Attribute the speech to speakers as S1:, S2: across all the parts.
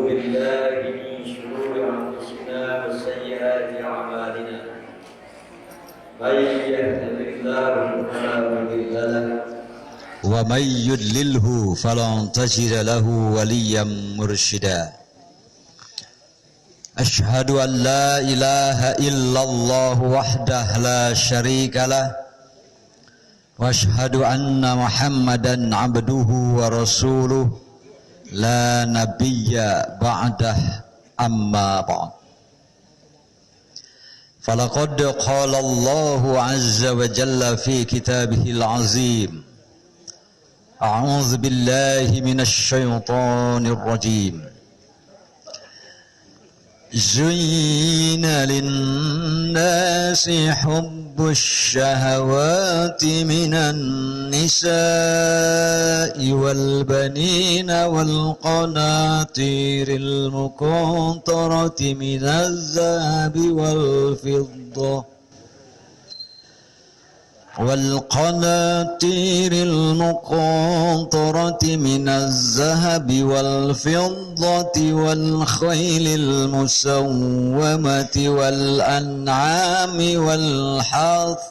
S1: بالله من شرور أنفسنا وسيئات أعمالنا من يهده الله فلا مضل له
S2: ومن يضلله فلن تجد له وليا مرشدا أشهد أن لا إله إلا الله وحده لا شريك له وأشهد أن محمدا عبده ورسوله لا نبي بعده أما بعد فلقد قال الله عز وجل في كتابه العظيم أعوذ بالله من الشيطان الرجيم زين للناس حب الشهوات من النساء والبنين والقناطير المقنطرة من الذهب والفضة والقناطير المقنطرة من الذهب والفضة والخيل المسومة والأنعام والحرث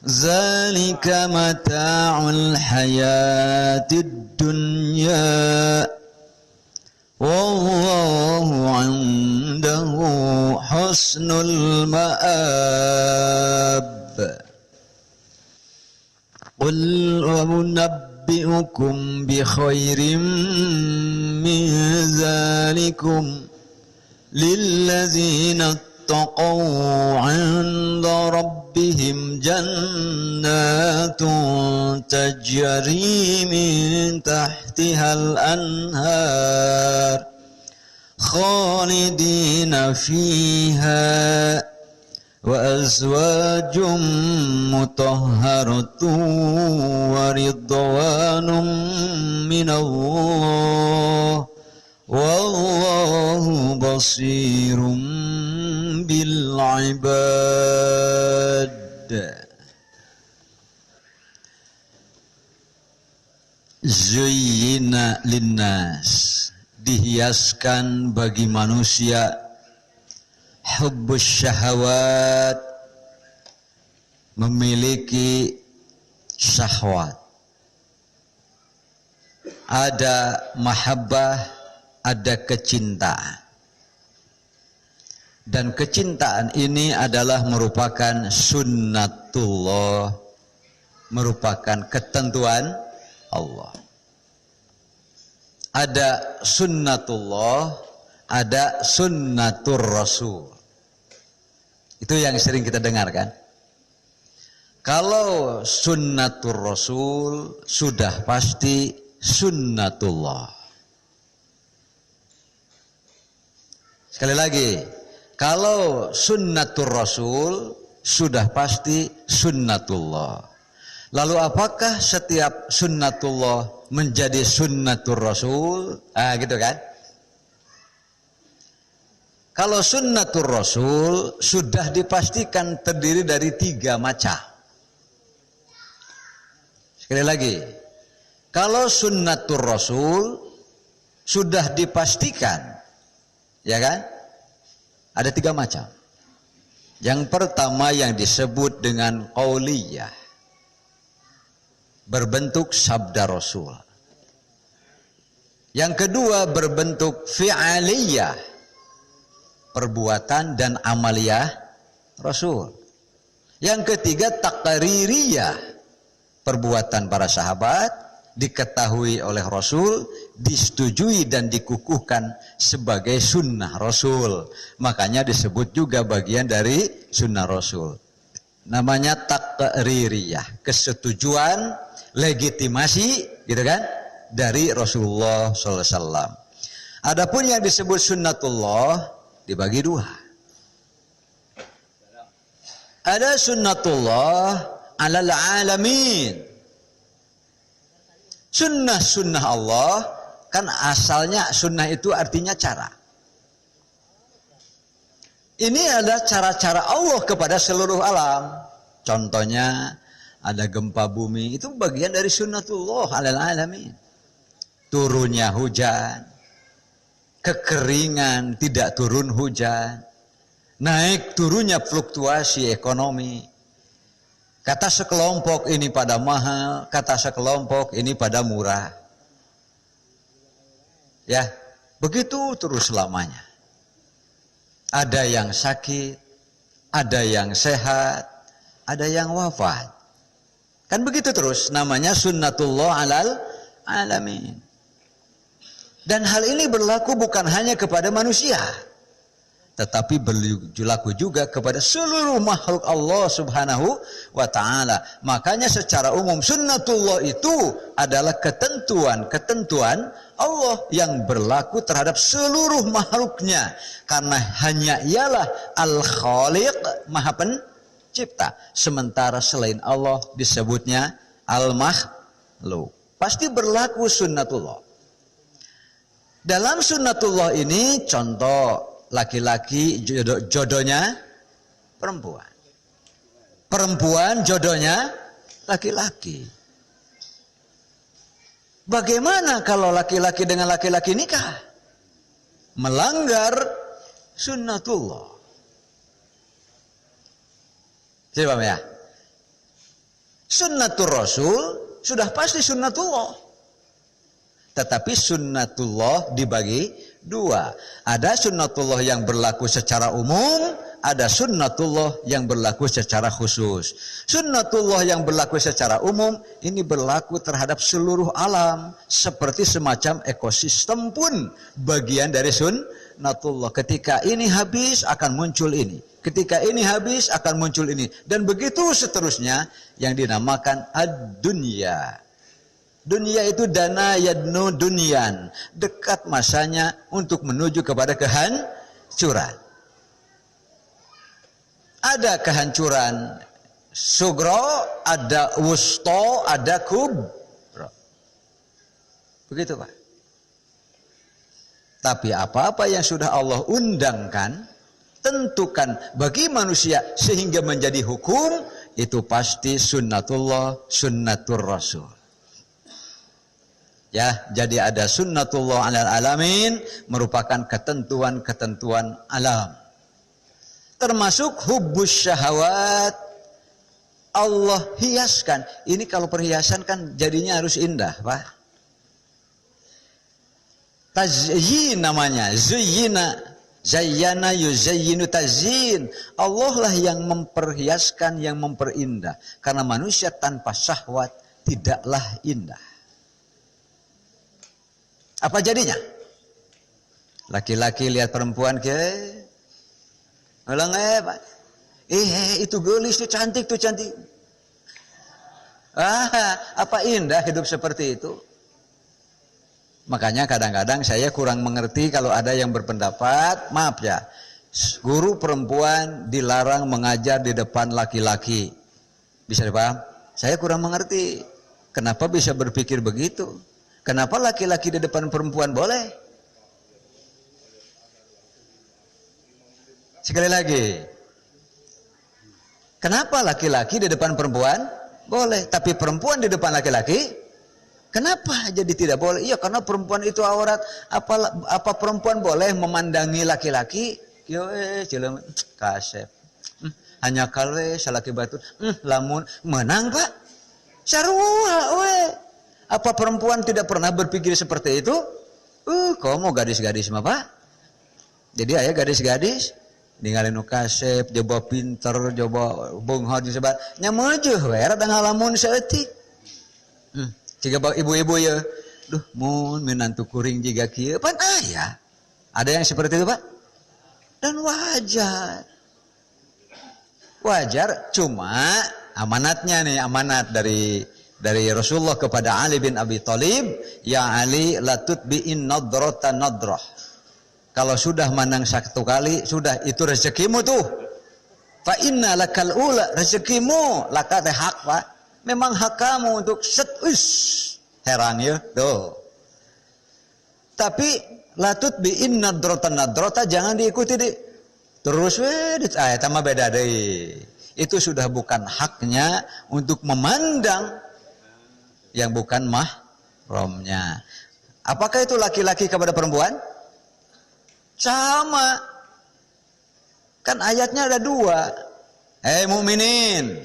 S2: ذلك متاع الحياة الدنيا والله عنده حسن المآب قل وأنبئكم بخير من ذلكم للذين اتقوا عند ربهم جنات تجري من تحتها الأنهار خالدين فيها وأزواج مطهرة ورضوان من الله والله بصير بالعباد. Zuyyina linnas, dihiaskan bagi manusia hubbus syahwat, memiliki syahwat. Ada mahabbah, ada kecintaan. Dan kecintaan ini adalah merupakan sunnatullah, merupakan ketentuan Allah. Ada sunnatullah, ada sunnatur rasul. Itu yang sering kita dengarkan. Kalau sunnatur rasul sudah pasti sunnatullah. Sekali lagi, kalau sunnatur rasul sudah pasti sunnatullah. Lalu apakah setiap sunnatullah menjadi sunnatur rasul? Gitu kan? Kalau sunnatur rasul sudah dipastikan terdiri dari 3 macam. Sekali lagi, kalau sunnatur rasul sudah dipastikan, ya kan? Ada 3 macam. Yang pertama yang disebut dengan qauliyah, berbentuk sabda rasul. Yang kedua berbentuk fi'aliyah, perbuatan dan amaliyah rasul. Yang ketiga taqririyah, perbuatan para sahabat diketahui oleh rasul, disetujui dan dikukuhkan sebagai sunnah rasul. Makanya disebut juga bagian dari sunnah rasul. Namanya taqririyah, kesetujuan, legitimasi, gitu kan, dari Rasulullah SAW. Adapun yang disebut sunnatullah dibagi 2. Ada sunnatullah alal alamin. Sunnah Allah, kan asalnya sunnah itu artinya cara. Ini adalah cara-cara Allah kepada seluruh alam. Contohnya ada gempa bumi, itu bagian dari sunnatullah alal alamin. Turunnya hujan, kekeringan, tidak turun hujan, naik turunnya fluktuasi ekonomi. Kata sekelompok ini pada mahal, kata sekelompok ini pada murah. Ya, begitu terus selamanya. Ada yang sakit, ada yang sehat, ada yang wafat. Kan begitu terus, namanya sunnatullah alal alamin. Dan hal ini berlaku bukan hanya kepada manusia, tetapi berlaku juga kepada seluruh makhluk Allah subhanahu wa ta'ala. Makanya secara umum sunnatullah itu adalah ketentuan Allah yang berlaku terhadap seluruh makhluknya. Karena hanya ialah Al-Khaliq, Maha Pencipta. Sementara selain Allah disebutnya Al-Makhluk. Pasti berlaku sunnatullah. Dalam sunnatullah ini contoh, laki-laki jodohnya perempuan. Perempuan jodohnya laki-laki. Bagaimana kalau laki-laki dengan laki-laki nikah? Melanggar sunnatullah. Coba ya. Sunnatul Rasul sudah pasti sunnatullah. Tetapi sunnatullah dibagi dua. Ada sunnatullah yang berlaku secara umum, ada sunnatullah yang berlaku secara khusus. Sunnatullah yang berlaku secara umum ini berlaku terhadap seluruh alam, seperti semacam ekosistem pun bagian dari sunnatullah. Ketika ini habis akan muncul ini, ketika ini habis akan muncul ini, dan begitu seterusnya yang dinamakan ad-dunya. Dunia itu dana yadnu dunyan, dekat masanya untuk menuju kepada kehancuran. Ada kehancuran sugro, ada wusto, ada kubro. Begitu Pak. Tapi apa-apa yang sudah Allah undangkan, tentukan bagi manusia sehingga menjadi hukum, itu pasti sunnatullah, sunnatur Rasul. Ya, jadi ada sunnatullah alal alamin, merupakan ketentuan-ketentuan alam. Termasuk hubbus syahwat, Allah hiaskan. Ini kalau perhiasan kan jadinya harus indah, Pak. Tazyin namanya, zuyyina, zayyana yuzayyinu tazyin. Allah lah yang memperhiaskan, yang memperindah. Karena manusia tanpa syahwat tidaklah indah. Apa jadinya? Laki-laki lihat perempuan ke, ulang Pak. Itu gelis tuh cantik tuh cantik. Apa indah hidup seperti itu? Makanya kadang-kadang saya kurang mengerti kalau ada yang berpendapat, maaf ya, guru perempuan dilarang mengajar di depan laki-laki. Bisa dipaham? Saya kurang mengerti. Kenapa bisa berpikir begitu? Kenapa laki-laki di depan perempuan boleh? Sekali lagi. Kenapa laki-laki di depan perempuan boleh, tapi perempuan di depan laki-laki kenapa jadi tidak boleh? Iya, karena perempuan itu aurat. Apa perempuan boleh memandangi laki-laki? Yo kasep. Hanya kalwe salaki batu. Lamun menang, Pak. Sarua we. Apa perempuan tidak pernah berpikir seperti itu? Kamu gadis-gadis mah Pak. Jadi ayah gadis-gadis ninggalin kasep, coba pinter, coba bunghod disebat. Nya meujuh we rada ngalamun saeutik. Jika ibu-ibu ya, duh mun menantu kuring jiga kieu pan aya. Ada yang seperti itu Pak? Dan wajar. Wajar, cuma amanatnya nih, amanat dari Rasulullah kepada Ali bin Abi Thalib, ya Ali la tutbi'in nadrata nadrah. Kalau sudah mandang satu kali, sudah itu rezekimu tuh. Fa inna lakal ula, rezekimu laka teh hak Pak. Memang hak kamu untuk herang ya, tuh. Tapi la tutbi'in nadrata nadrata jangan diikuti terus ayat sama beda deh. Itu sudah bukan haknya untuk memandang yang bukan mahramnya. Apakah itu laki-laki kepada perempuan? Sama. Kan ayatnya ada 2. Hei mukminin,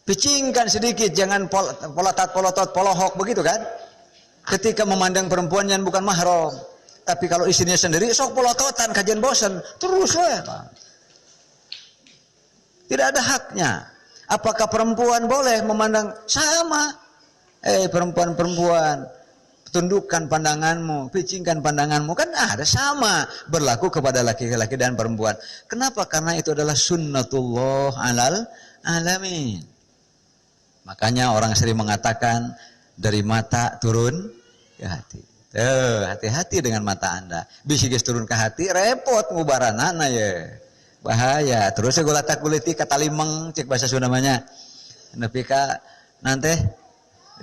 S2: picingkan sedikit, jangan polotot polohok begitu kan? Ketika memandang perempuan yang bukan mahram. Tapi kalau istrinya sendiri, sok polototan, kajian bosan, terus lah. Tidak ada haknya. Apakah perempuan boleh memandang? Sama. Perempuan-perempuan, tundukkan pandanganmu, picingkan pandanganmu, kan ada sama berlaku kepada laki-laki dan perempuan. Kenapa? Karena itu adalah sunnatullah alal alamin. Makanya orang sering mengatakan dari mata turun ke hati. Hati-hati dengan mata Anda. Bisa turun ke hati, repot ngubaranana ya. Bahaya. Terus golata kuliti kata limeng, cek bahasa Sunda namanya. Nepi ka nanti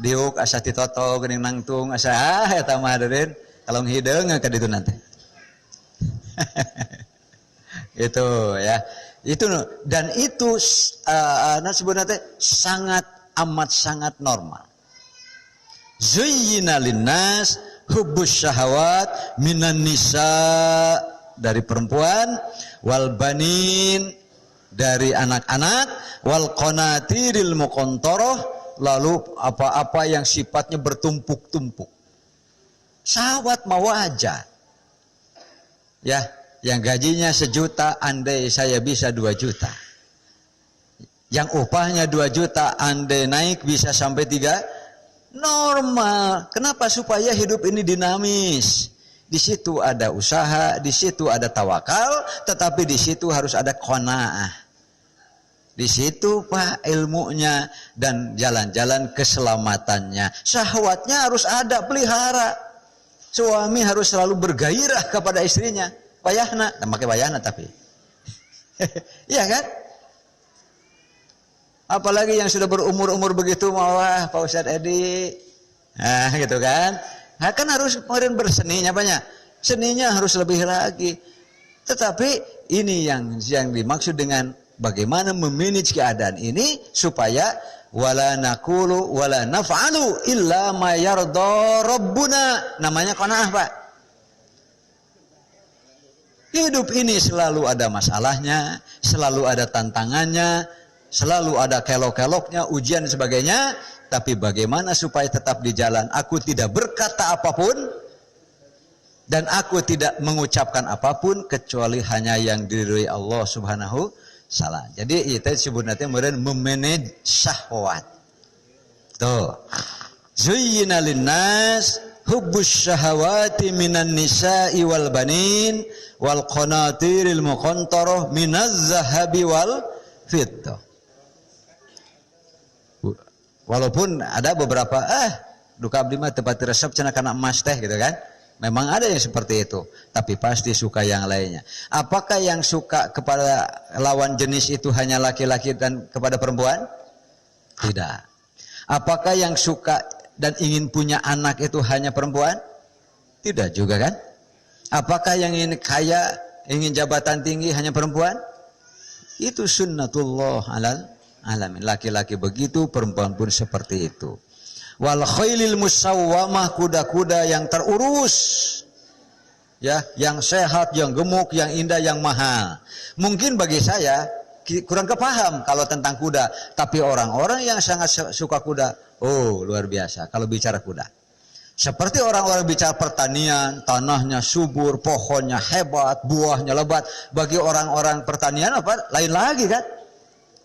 S2: diuk asa titoto geuning nangtung asa eta mah hadirin kalau ngideung ka ditu nanti. Itu ya. Itu dan itu sebenarnya sangat amat sangat normal. Zuyyina linnas hubbus syahawat minan nisa, dari perempuan, wal banin, dari anak-anak, wal qanatiril muqantarah, lalu apa-apa yang sifatnya bertumpuk-tumpuk. Syahwat mau aja. Ya, yang gajinya 1 juta, andai saya bisa 2 juta. Yang upahnya 2 juta, andai naik bisa sampai 3, normal. Kenapa? Supaya hidup ini dinamis. Di situ ada usaha, di situ ada tawakal, tetapi di situ harus ada qanaah. Di situ Pak ilmunya dan jalan-jalan keselamatannya. Syahwatnya harus ada, pelihara. Suami harus selalu bergairah kepada istrinya. Wayahna, pakai wayahna tapi. Iya kan? Apalagi yang sudah berumur-umur begitu, wah Pak Ustadz Edi. Nah gitu kan. Nah, kan harus kemarin berseninya banyak. Seninya harus lebih lagi. Tetapi ini yang dimaksud dengan bagaimana memanage keadaan ini supaya wala naqulu wala naf'alu illa ma yarda rabbuna. Namanya qanaah, Pak. Hidup ini selalu ada masalahnya, selalu ada tantangannya, selalu ada kelok-keloknya, ujian dan sebagainya. Tapi bagaimana supaya tetap di jalan? Aku tidak berkata apapun dan aku tidak mengucapkan apapun kecuali hanya yang diridhoi Allah Subhanahu salah. Jadi itu sebenarnya memanage syahwat. Tuh. Zuyyina linnas hubbus syahawati minan nisa'i wal banin wal qanatiril muqantarah minaz zahabi wal fiddah. Walaupun ada beberapa duka abdi mah tempat resep cenah kana emas teh gitu kan. Memang ada yang seperti itu, tapi pasti suka yang lainnya. Apakah yang suka kepada lawan jenis itu hanya laki-laki dan kepada perempuan? Tidak. Apakah yang suka dan ingin punya anak itu hanya perempuan? Tidak juga kan? Apakah yang ingin kaya, ingin jabatan tinggi hanya perempuan? Itu sunnatullah alal alamin. Laki-laki begitu, perempuan pun seperti itu. Wal khailil musawwamah, kuda-kuda yang terurus, ya, yang sehat, yang gemuk, yang indah, yang mahal. Mungkin bagi saya kurang kepaham kalau tentang kuda, tapi orang-orang yang sangat suka kuda, oh luar biasa kalau bicara kuda. Seperti orang-orang bicara pertanian, tanahnya subur, pohonnya hebat, buahnya lebat. Bagi orang-orang pertanian apa? Lain lagi kan?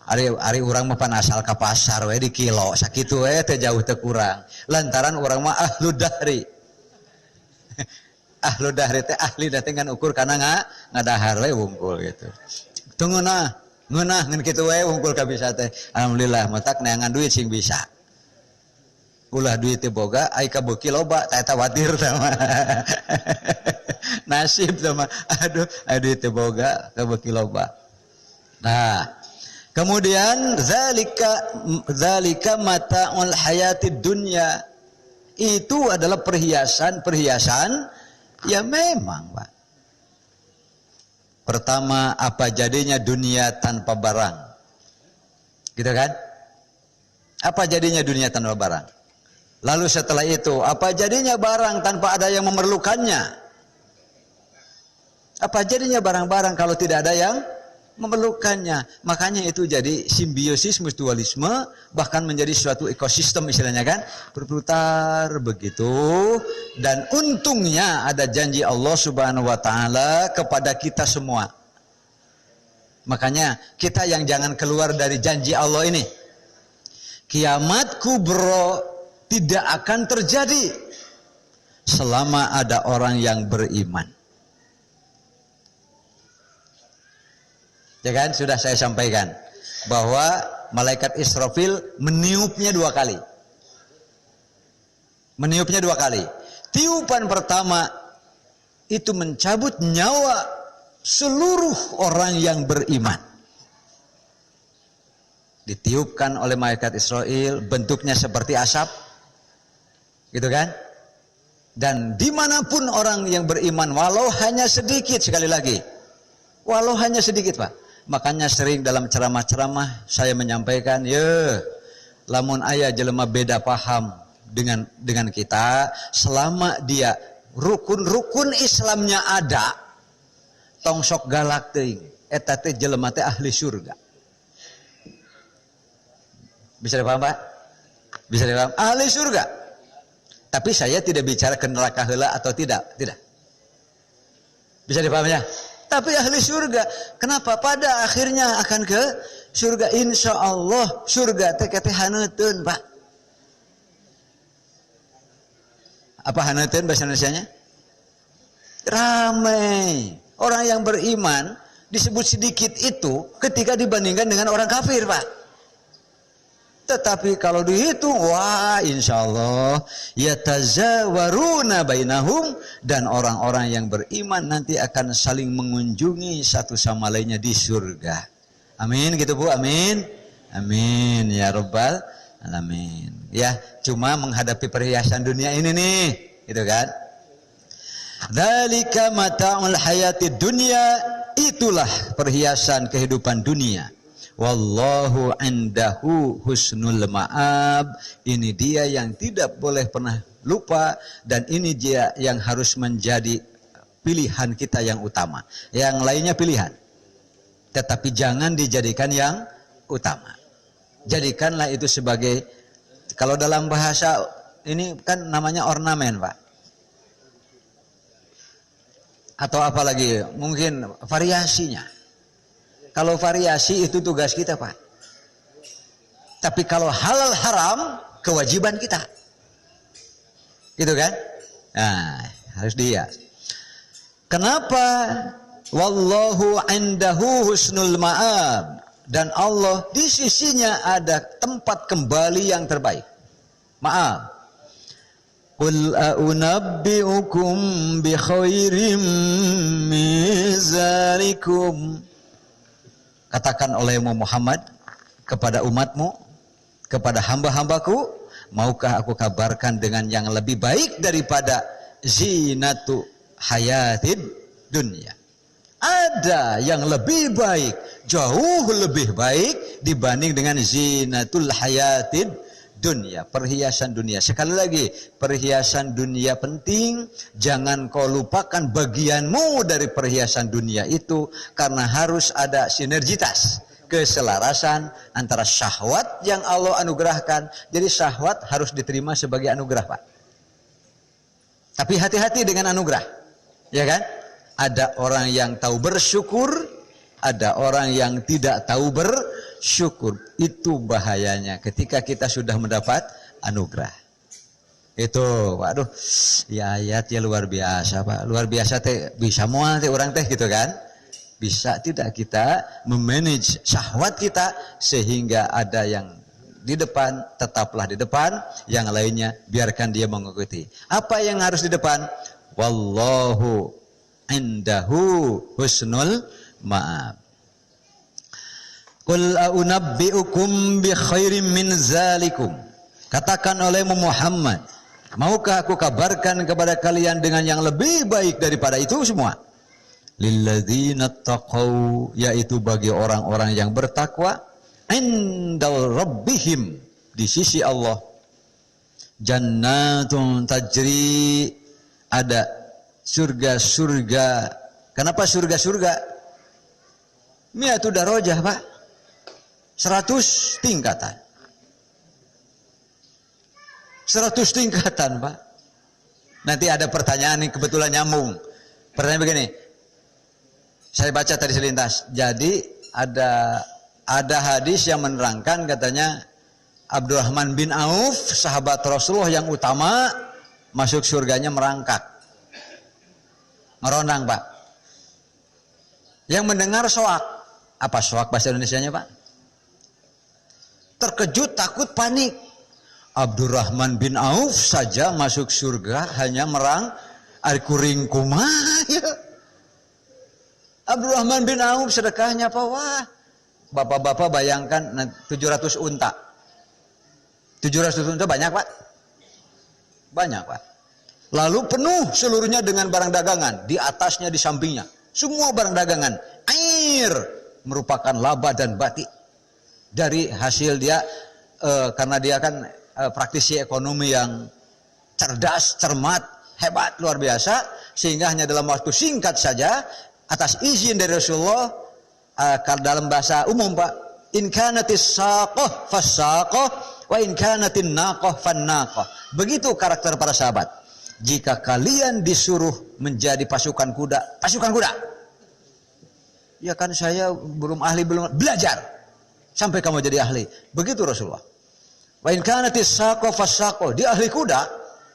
S2: Ari urang mah pan asal ka pasar we di kilo sakitu we teh jauh teh kurang. Lantaran urang mah ahlu dahri. Ahlu dahri teh ahli da teh ngan ukur kana ngadahar we wungkul gitu. Tunguna ngeunah ngan kitu we wungkul ka bisa teh. Alhamdulillah matak neangan duit sing bisa. Ulah duit teh boga ai ka beuki loba tah eta watir tah mah. Nasib tah mah. Aduh duit teh boga ka beuki loba. Nah, kemudian zalika mata'ul hayatid dunya. Itu adalah perhiasan ya memang, Pak. Pertama, apa jadinya dunia tanpa barang? Gitu kan? Apa jadinya dunia tanpa barang? Lalu setelah itu, apa jadinya barang tanpa ada yang memerlukannya? Apa jadinya barang-barang kalau tidak ada yang memerlukannya? Makanya itu jadi simbiosis mutualisme, bahkan menjadi suatu ekosistem istilahnya kan, berputar begitu. Dan untungnya ada janji Allah Subhanahu wa taala kepada kita semua. Makanya kita yang jangan keluar dari janji Allah ini. Kiamat kubro tidak akan terjadi selama ada orang yang beriman. Ya kan, sudah saya sampaikan bahwa malaikat Israfil meniupnya 2 kali. Meniupnya 2 kali. Tiupan pertama itu mencabut nyawa seluruh orang yang beriman. Ditiupkan oleh malaikat Israfil, bentuknya seperti asap, gitu kan? Dan dimanapun orang yang beriman, walau hanya sedikit, sekali lagi, walau hanya sedikit Pak. Makanya sering dalam ceramah-ceramah saya menyampaikan, lamun aya jelema beda paham dengan kita, selama dia rukun-rukun Islamnya ada, tong sok galak teuing, eta teh jelema teh ahli surga. Bisa dipaham Pak? Bisa dipaham? Ahli surga. Tapi saya tidak bicara ke neraka heula atau tidak. Bisa dipaham ya? Tapi ahli surga. Kenapa? Pada akhirnya akan ke surga. Insya Allah surga teh haneuteun Pak. Apa haneuteun bahasa Indonesianya? Ramai. Orang yang beriman disebut sedikit itu ketika dibandingkan dengan orang kafir Pak. Tetapi kalau dihitung, wah insya Allah yatazawaruna bainahum, dan orang-orang yang beriman nanti akan saling mengunjungi satu sama lainnya di surga. Amin gitu Bu, amin. Amin ya Rabbal alamin. Ya, cuma menghadapi perhiasan dunia ini nih, gitu kan. Dzalika mata'ul hayatid dunya, itulah perhiasan kehidupan dunia. Wallahu indahu husnul ma'ab. Ini dia yang tidak boleh pernah lupa, dan ini dia yang harus menjadi pilihan kita yang utama. Yang lainnya pilihan, tetapi jangan dijadikan yang utama. Jadikanlah itu sebagai, kalau dalam bahasa ini kan namanya ornamen Pak, atau apalagi mungkin variasinya. Kalau variasi itu tugas kita Pak. Tapi kalau halal haram, kewajiban kita. Gitu kan? Nah, harus dia. Kenapa? Wallahu indahu husnul ma'ab. Dan Allah di sisinya ada tempat kembali yang terbaik. Maaf. Qul a'unabbi'ukum bi khairim min zalikum. Katakan olehmu Muhammad kepada umatmu, kepada hamba-hambaku, maukah aku kabarkan dengan yang lebih baik daripada zinatu hayatid dunia? Ada yang lebih baik, jauh lebih baik dibanding dengan zinatul hayatid dunia, perhiasan dunia. Sekali lagi, perhiasan dunia penting, jangan kau lupakan bagianmu dari perhiasan dunia itu, karena harus ada sinergitas, keselarasan antara syahwat yang Allah anugerahkan. Jadi syahwat harus diterima sebagai anugerah Pak. Tapi hati-hati dengan anugerah, ya kan? Ada orang yang tahu bersyukur, ada orang yang tidak tahu bersyukur. Itu bahayanya ketika kita sudah mendapat anugerah. Itu, waduh, ya ayatnya luar biasa Pak. Luar biasa teh, bisa mual teh orang teh gitu kan. Bisa tidak kita memanage syahwat kita sehingga ada yang di depan, tetaplah di depan, yang lainnya biarkan dia mengikuti. Apa yang harus di depan? Wallahu indahu husnul ma'ab. Qul a'unabbi'ukum bi khairim min zalikum. Katakan olehmu Muhammad, maukah aku kabarkan kepada kalian dengan yang lebih baik daripada itu semua? Lilladzina taqaw, yaitu bagi orang-orang yang bertakwa, indal rabbihim, di sisi Allah, jannatun tajri, ada surga-surga Kenapa surga-surga? Mi'atu darajah, Pak. 100 tingkatan. 100 tingkatan, Pak. Nanti ada pertanyaan yang kebetulan nyambung. Pertanyaan begini. Saya baca tadi selintas. Jadi ada hadis yang menerangkan katanya Abdurrahman bin Auf, sahabat Rasulullah yang utama, masuk surganya merangkak. Ngerondang, Pak. Yang mendengar soak. Apa soak bahasa Indonesianya, Pak? Terkejut, takut, panik. Abdurrahman bin Auf saja masuk surga hanya merang ari kuring kumaha ya. Abdurrahman bin Auf sedekahnya apa? Wah. Bapak-bapak bayangkan 700 unta. 700 unta banyak, Pak? Banyak, Pak. Lalu penuh seluruhnya dengan barang dagangan, di atasnya, di sampingnya. Semua barang dagangan. Air merupakan laba dan batik. Dari hasil dia karena dia kan praktisi ekonomi yang cerdas, cermat, hebat, luar biasa, sehingga hanya dalam waktu singkat saja atas izin dari Rasulullah, dalam bahasa umum, Pak, in kanatis saqah fasaqah wa in kanatin naqah fannaqah. Begitu karakter para sahabat. Jika kalian disuruh menjadi pasukan kuda, pasukan kuda. Ya kan saya belum ahli, belum belajar sampai kamu jadi ahli. Begitu Rasulullah. Wa in kanatis saqah fasaqah, dia ahli kuda,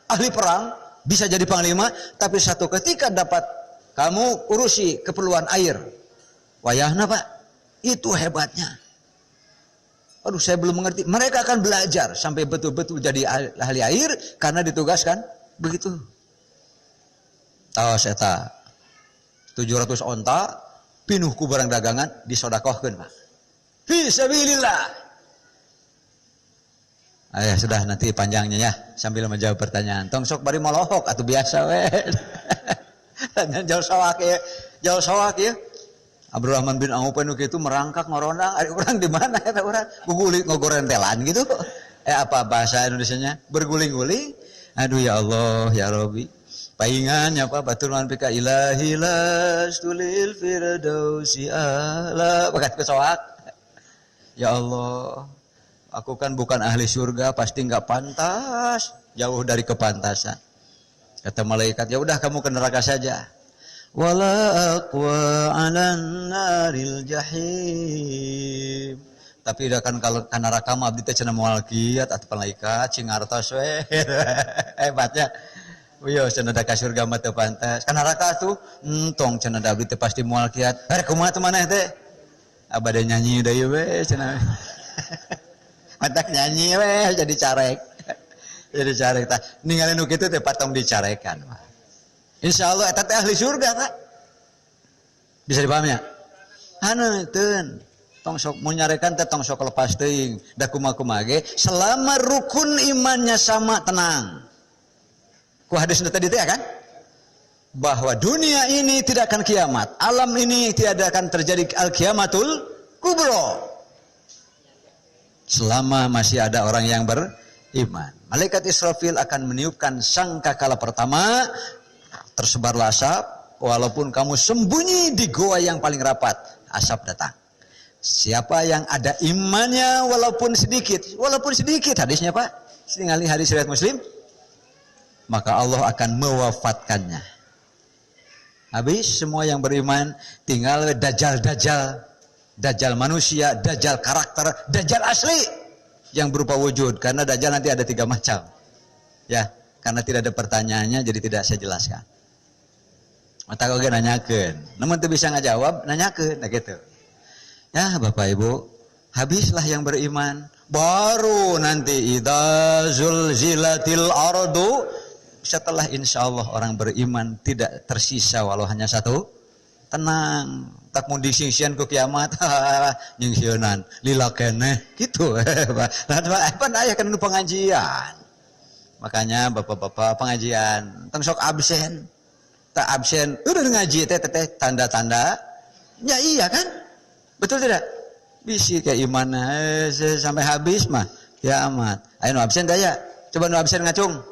S2: ahli perang, bisa jadi panglima, tapi satu ketika dapat kamu urusi keperluan air. Wayahna, Pak. Itu hebatnya. Aduh, saya belum mengerti. Mereka akan belajar sampai betul-betul jadi ahli air karena ditugaskan begitu. Tawas eta 700 onta pinuh ku barang dagangan disodakohkeun, Pak. Fi sabilillah. Ayah sudah, nanti panjangnya ya sambil menjawab pertanyaan. Tong sok bari molohok atau biasa we. Jauh sawak ya. Abdurrahman bin Auf itu merangkak ngorondang, ari urang di mana eta urang? Guguling ngogorentelan gitu. Apa bahasa Indonesianya? Berguling-guling. Aduh ya Allah, ya Rabbi. Paingan apa batur man pika ilahi lastulil firdausi ala. Bakat kesawak. Ya Allah, aku kan bukan ahli surga, pasti enggak pantas, jauh dari kepantasan. Kata malaikat, ya udah kamu ke neraka saja. Wala aqwa 'alan naril jahim. Tapi udah kan kalau ka neraka mah abdi teh cenah moal kiat atuh malaikat cingartos we. Hebatnya. Yo cenah da ka surga mah teu pantas. Ka neraka tuh entong cenah da abdi teh pasti moal kiat. Hare kumaha teh maneh teh? Abade nyanyi deui we cenah. Matak nyanyi we jadi carek. Jadi carek tah. Ningali nu kitu teh patong dicarekan. Insyaallah eta teh ahli surga, Pak. Bisa dipahami ya? Haneuteun. Tong sok mun nyarekan teh tong sok lepas teuing. Da kumaha-kumaha ge selama rukun imannya sama, tenang. Ku hadis tadi teh kan? Bahwa dunia ini tidak akan kiamat. Alam ini tidak akan terjadi al-kiamatul kubra. Selama masih ada orang yang beriman. Malaikat Israfil akan meniupkan sangkakala pertama, tersebarlah asap, walaupun kamu sembunyi di goa yang paling rapat, asap datang. Siapa yang ada imannya walaupun sedikit hadisnya, Pak, sekali hadis riwayat Muslim, maka Allah akan mewafatkannya. Habis semua yang beriman, tinggal dajjal manusia, dajjal karakter, dajjal asli yang berupa wujud. Karena dajjal nanti ada 3 macam. Ya, karena tidak ada pertanyaannya jadi tidak saya jelaskan. Mata kau nanyakeun, namun teu bisa ngajawab, nanyakeun, nah gitu. Ya Bapak Ibu, habislah yang beriman, baru nanti idza zulzilatil ardu, setelah insyaallah orang beriman tidak tersisa walau hanya satu, tenang, tak mun disingsian ku kiamat, nyingsieunan lila keneh gitu. Apa aya kana pengajian. Makanya Bapak-bapak pengajian, tong sok absen. Tak absen, udah ngaji teh tanda-tanda. Ya iya kan? Betul tidak? Bisi kayak imannya sampai habis mah. Ya amat. Ayo nu absen daya. Coba nu absen ngacung.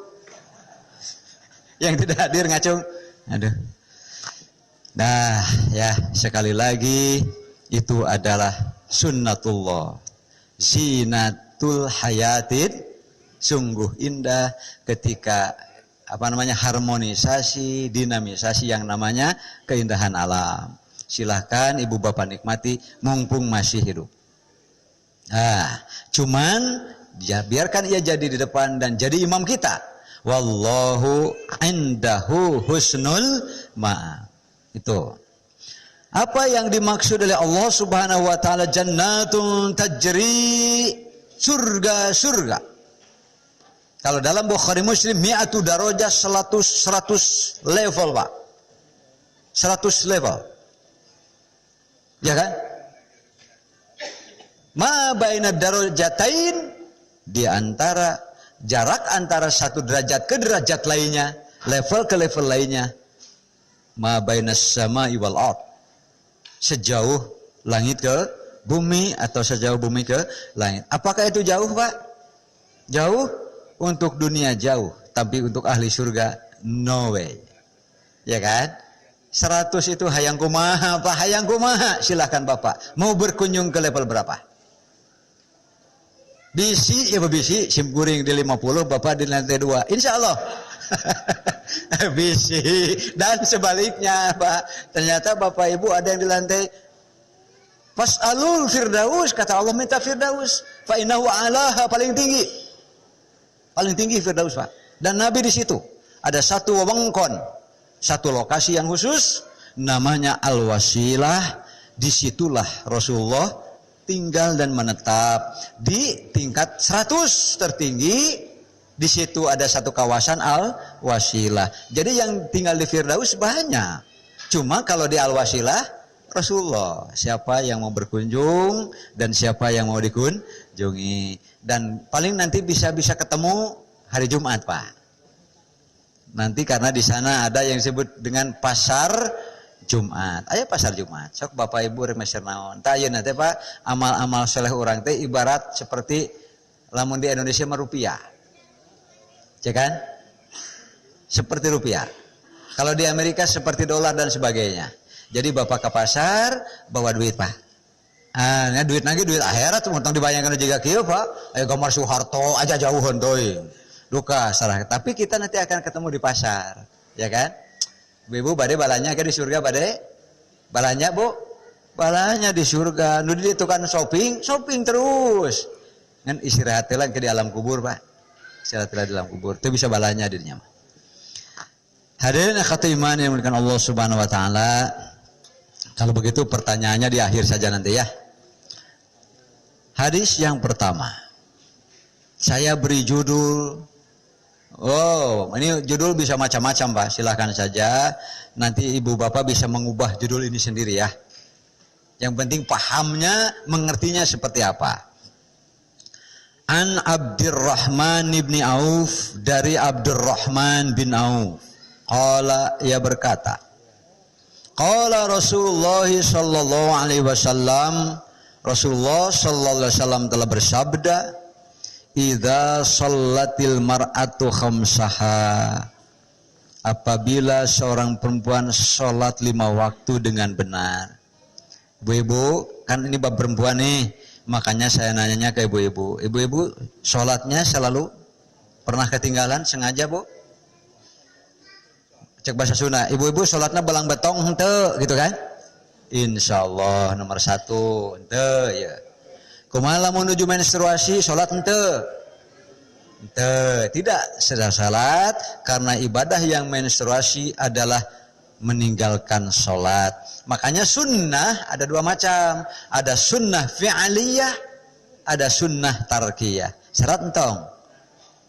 S2: Yang tidak hadir ngacung. Aduh. Nah, ya sekali lagi itu adalah sunnatullah. Zinatul hayatid, sungguh indah ketika harmonisasi, dinamisasi yang namanya keindahan alam. Silahkan ibu bapak nikmati mumpung masih hidup. Nah, cuman ya biarkan ia jadi di depan dan jadi imam kita. Wallahu indahu husnul ma'ab. Itu. Apa yang dimaksud oleh Allah Subhanahu wa taala jannatun tajri, surga-surga. Kalau dalam Bukhari Muslim mi'atu darajah 100 level, Pak. 100 level. Ya kan? Ma baina darajatain, di antara jarak antara satu derajat ke derajat lainnya, level ke level lainnya. Ma bainas samai wal ard, sejauh langit ke bumi atau sejauh bumi ke langit. Apakah itu jauh, Pak? Jauh untuk dunia jauh, tapi untuk ahli surga no way. Ya kan? 100 itu hayang kumaha, Pak, hayang kumaha. Silahkan Bapak, mau berkunjung ke level berapa? Bisi, ya bisi, simkuring di 50, Bapak di lantai 2. Insya Allah. Bisi. Dan sebaliknya, Pak. Ternyata Bapak Ibu ada yang di lantai Fas'alul firdaus, kata Allah minta firdaus. Fa'innahu alaha, paling tinggi. Paling tinggi firdaus, Pak. Dan Nabi di situ. Ada satu wewengkon, satu lokasi yang khusus, namanya Al-Wasilah. Disitulah Rasulullah tinggal dan menetap di tingkat 100 tertinggi. Di situ ada satu kawasan Al-Wasilah. Jadi yang tinggal di Firdaus banyak. Cuma kalau di Al-Wasilah Rasulullah, siapa yang mau berkunjung dan siapa yang mau dikunjungi. Dan paling nanti bisa ketemu hari Jumat, Pak. Nanti karena di sana ada yang disebut dengan pasar Jumat. Ayo pasar Jumat. Sok Bapak Ibu remeser naon. Tah ieu nanti Pak, amal-amal soleh orang teh ibarat seperti lamun di Indonesia mah rupiah. Ya kan? Seperti rupiah. Kalau di Amerika seperti dolar dan sebagainya. Jadi Bapak ke pasar bawa duit, Pak. Ah, nya duit lagi duit akhirat tong dibayangkeun juga kieu, Pak. Aya gambar Soeharto aja jauheun teuing. Duka salah. Tapi kita nanti akan ketemu di pasar, ya kan? Ibu bade balanya ke di surga bade? Balanya, Bu? Balanya di surga. Nu di tukang shopping terus. Ngan istirahat teh ke di alam kubur, Pak. Istirahat di alam kubur. Itu bisa balanya dirinya. Hadirin akhwat iman yang dimuliakan Allah Subhanahu wa taala. Kalau begitu pertanyaannya di akhir saja nanti ya. Hadis yang pertama. Saya beri judul. Oh, ini judul bisa macam-macam, Pak. Silahkan saja. Nanti ibu bapak bisa mengubah judul ini sendiri ya. Yang penting pahamnya, mengertinya seperti apa. An Abdurrahman ibni Auf, dari Abdurrahman bin Auf. Qala, ia berkata. Qala Rasulullah sallallahu alaihi wasallam, Rasulullah sallallahu alaihi wasallam telah bersabda, idza shallatil mar'atu khamsaha, apabila seorang perempuan sholat 5 waktu dengan benar. Ibu-ibu, kan ini bab perempuan nih, makanya saya nanyanya ke ibu-ibu. Ibu-ibu sholatnya selalu pernah ketinggalan sengaja, Bu? Cek bahasa Sunda, ibu-ibu sholatnya belang betong henteu gitu kan? Insyaallah nomor 1 henteu ya. Kumaha lamun menuju menstruasi sholat henteu? Henteu, tidak sedang salat karena ibadah yang menstruasi adalah meninggalkan sholat. Makanya sunnah ada 2 macam, ada sunnah fi'aliyah, ada sunnah tarkiyah. Syarat entong.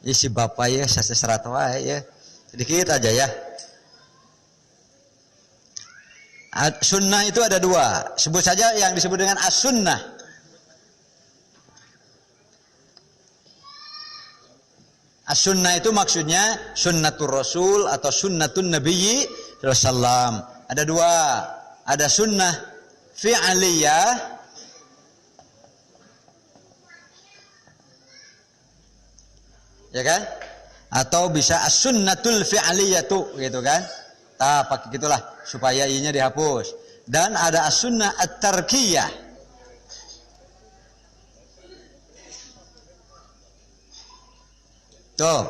S2: Isi bapak ya syarat wae ya. Sedikit aja ya. Sunnah itu ada 2. Sebut saja yang disebut dengan as-sunnah. As-sunnah itu maksudnya sunnatul rasul atau sunnatun nabiyyi sallallahu. Ada 2. Ada sunnah fi'aliyah. Ya kan? Atau bisa as-sunnatul fi'aliyatu gitu kan? Ta pakai gitulah supaya i-nya dihapus. Dan ada as-sunnah at-tarkiyah. Tuh.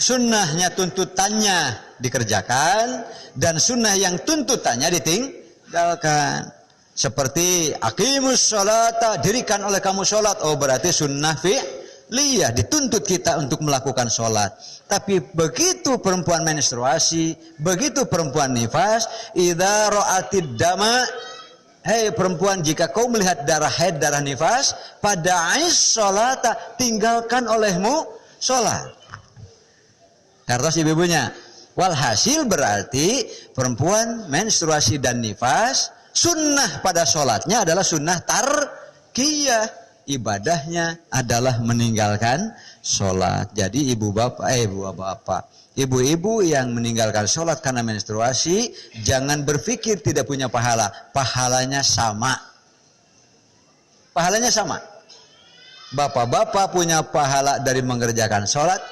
S2: Sunnahnya tuntutannya dikerjakan dan sunnah yang tuntutannya ditinggalkan. Seperti aqimus sholata, dirikan oleh kamu sholat. Oh berarti sunnah fi'liyah, dituntut kita untuk melakukan sholat. Tapi begitu perempuan menstruasi, begitu perempuan nifas, idza ra'atid dama, hei perempuan, jika kau melihat darah haid, darah nifas, pada'is sholata, tinggalkan olehmu sholat. Terus ibu-ibunya, walhasil berarti perempuan menstruasi dan nifas, sunnah pada sholatnya adalah sunnah tarkiyah, ibadahnya adalah meninggalkan sholat. Jadi ibu-ibu yang meninggalkan sholat karena menstruasi, jangan berpikir tidak punya pahala. Pahalanya sama. Pahalanya sama. Bapak-bapak punya pahala dari mengerjakan sholat.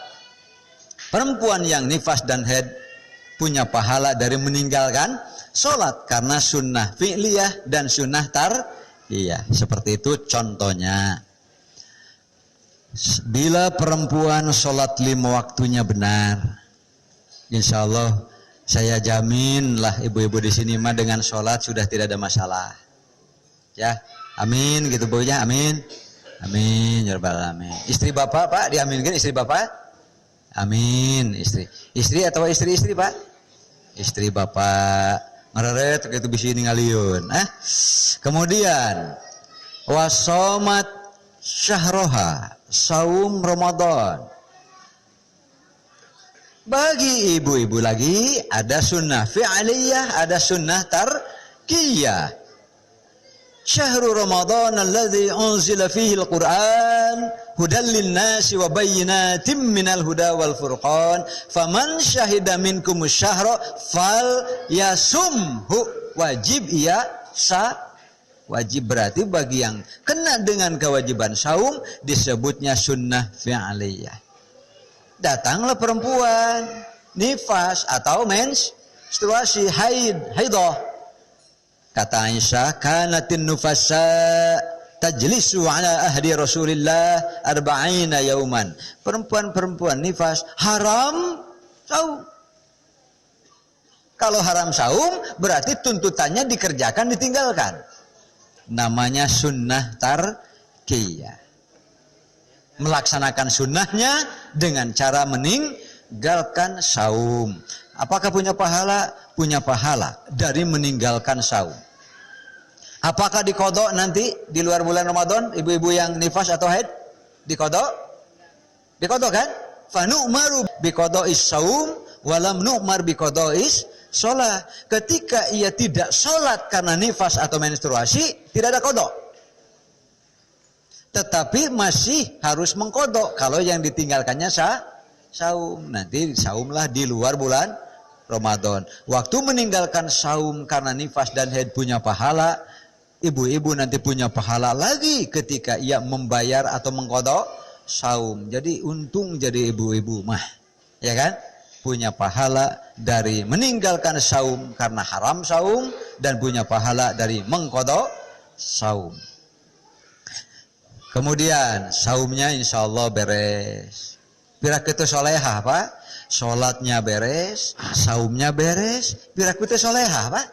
S2: Perempuan yang nifas dan haid punya pahala dari meninggalkan sholat karena sunnah fi'liyah dan sunnah tarkiyah. Seperti itu contohnya. Bila perempuan sholat 5 waktunya benar, insya Allah saya jaminlah ibu-ibu di sini mah dengan sholat sudah tidak ada masalah. Ya, amin gitu bu ya, amin, amin ya rabbal alamin. Istri bapak pak diaminkan istri bapak? Amin. Istri atau istri pak? Istri bapak ngereret gitu bisa ningaliun. Kemudian wasomat syahroha, saum Ramadan. Bagi ibu-ibu lagi ada sunnah fi'liyah, ada sunnah tarkiyah. Syahrul Ramadan alladzi unzila fihi al-Qur'an hudan lin-nasi wa bayyinatin minal huda wal furqan faman syahida minkum asy-syahra falyasumhu. Wajib wajib berarti bagi yang kena dengan kewajiban saum disebutnya sunnah fi'liyah. Datanglah perempuan nifas atau menstruasi haidah. Kata Aisyah, kanatin nufasa tajlisu ala ahdi Rasulillah 40 yauman. Perempuan-perempuan nifas haram saum. Kalau haram saum berarti tuntutannya dikerjakan, ditinggalkan. Namanya sunnah tarkiyah. Melaksanakan sunnahnya dengan cara meninggalkan saum. Apakah punya pahala? Punya pahala dari meninggalkan saum. Apakah dikodok nanti di luar bulan Ramadan, ibu-ibu yang nifas atau haid? Dikodok? Dikodok kan? Fanu'maru biqoda'is saum walam nu'mar biqoda'is sholat. Ketika ia tidak sholat karena nifas atau menstruasi, tidak ada kodok. Tetapi masih harus mengkodok kalau yang ditinggalkannya saum. Nanti saumlah di luar bulan Ramadan. Waktu meninggalkan saum karena nifas dan haid punya pahala, ibu-ibu nanti punya pahala lagi ketika ia membayar atau mengkodok saum. Jadi untung jadi ibu-ibu mah, ya kan? Punya pahala dari meninggalkan saum karena haram saum dan punya pahala dari mengkodok saum. Kemudian saumnya insya Allah beres. Pira kita solehah pak? Sholatnya beres, saumnya beres, pira kita solehah pak?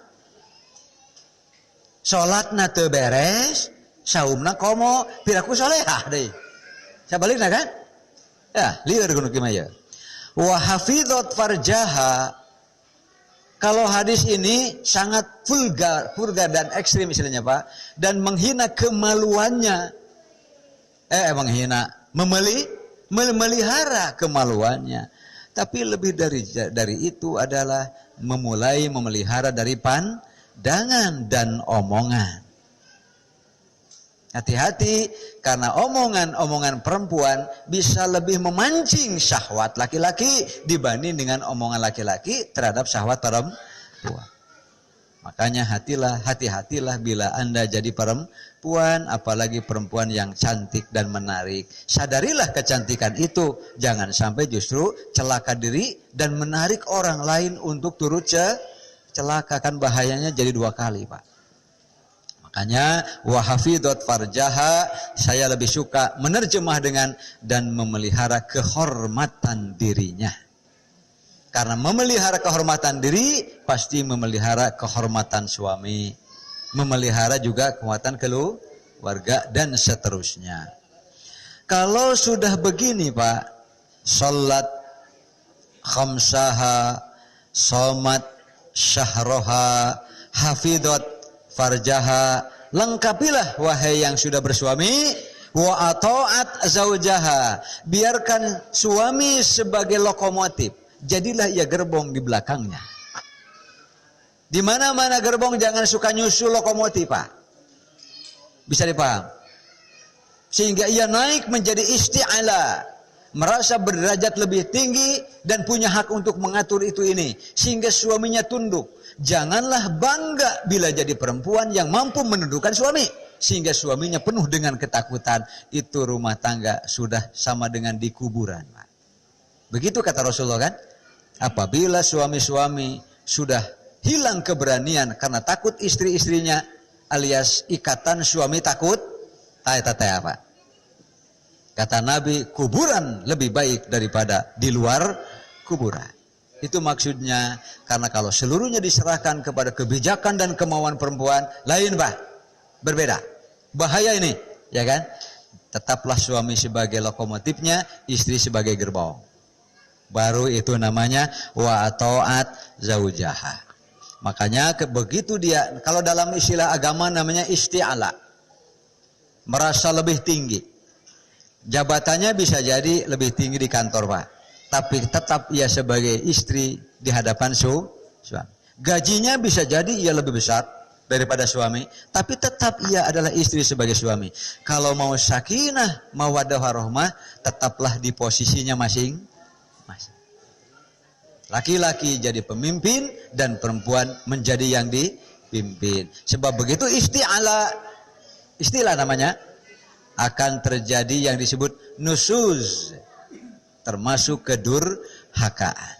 S2: Sholatnya teu beres, saumna komo, pira ku solehah deh. Sabalikna kan? Ya, lieur kudu kimaya. Wa hafidhat farjaha. Kalau hadis ini sangat vulgar dan ekstrim istilahnya pak, dan menghina kemaluannya. Memelihara kemaluannya. Tapi lebih dari itu adalah memulai memelihara dari pandangan dan omongan. Hati-hati karena omongan-omongan perempuan bisa lebih memancing syahwat laki-laki dibanding dengan omongan laki-laki terhadap syahwat perempuan. Makanya hati-hatilah bila Anda jadi perempuan, apalagi perempuan yang cantik dan menarik. Sadarilah kecantikan itu, jangan sampai justru celaka diri dan menarik orang lain untuk turut celaka, kan bahayanya jadi 2 kali, Pak. Makanya wahafidot farjaha, saya lebih suka menerjemah dengan dan memelihara kehormatan dirinya. Karena memelihara kehormatan diri pasti memelihara kehormatan suami, memelihara juga kekuatan keluarga dan seterusnya. Kalau sudah begini, Pak, salat khamsaha, somat syahroha, hafidot farjaha, lengkapilah wahai yang sudah bersuami, wa ata'at zaujaha, biarkan suami sebagai lokomotif. Jadilah ia gerbong di belakangnya. Di mana-mana gerbong jangan suka nyusul lokomotif, Pak. Bisa dipaham? Sehingga ia naik menjadi isti'ala, merasa berderajat lebih tinggi dan punya hak untuk mengatur itu ini, sehingga suaminya tunduk. Janganlah bangga bila jadi perempuan yang mampu menundukkan suami, sehingga suaminya penuh dengan ketakutan. Itu rumah tangga sudah sama dengan di kuburan, Pak. Begitu kata Rasulullah, kan? Apabila suami-suami sudah hilang keberanian karena takut istri-istrinya, alias ikatan suami takut, taya apa? Kata Nabi, kuburan lebih baik daripada di luar kuburan. Itu maksudnya, karena kalau seluruhnya diserahkan kepada kebijakan dan kemauan perempuan, lain, Pak, berbeda. Bahaya ini, ya kan? Tetaplah suami sebagai lokomotifnya, istri sebagai gerbong. Baru itu namanya wa ta'at zaujaha. Makanya begitu dia, kalau dalam istilah agama namanya isti'ala, merasa lebih tinggi. Jabatannya bisa jadi lebih tinggi di kantor, Pak, tapi tetap ia sebagai istri di hadapan suami. Gajinya bisa jadi ia lebih besar daripada suami, tapi tetap ia adalah istri sebagai suami. Kalau mau sakinah, mawaddah warahmah, tetaplah di posisinya masing-masing. Laki-laki jadi pemimpin dan perempuan menjadi yang dipimpin. Sebab begitu istilah namanya, akan terjadi yang disebut nusuz, termasuk kedurhakaan.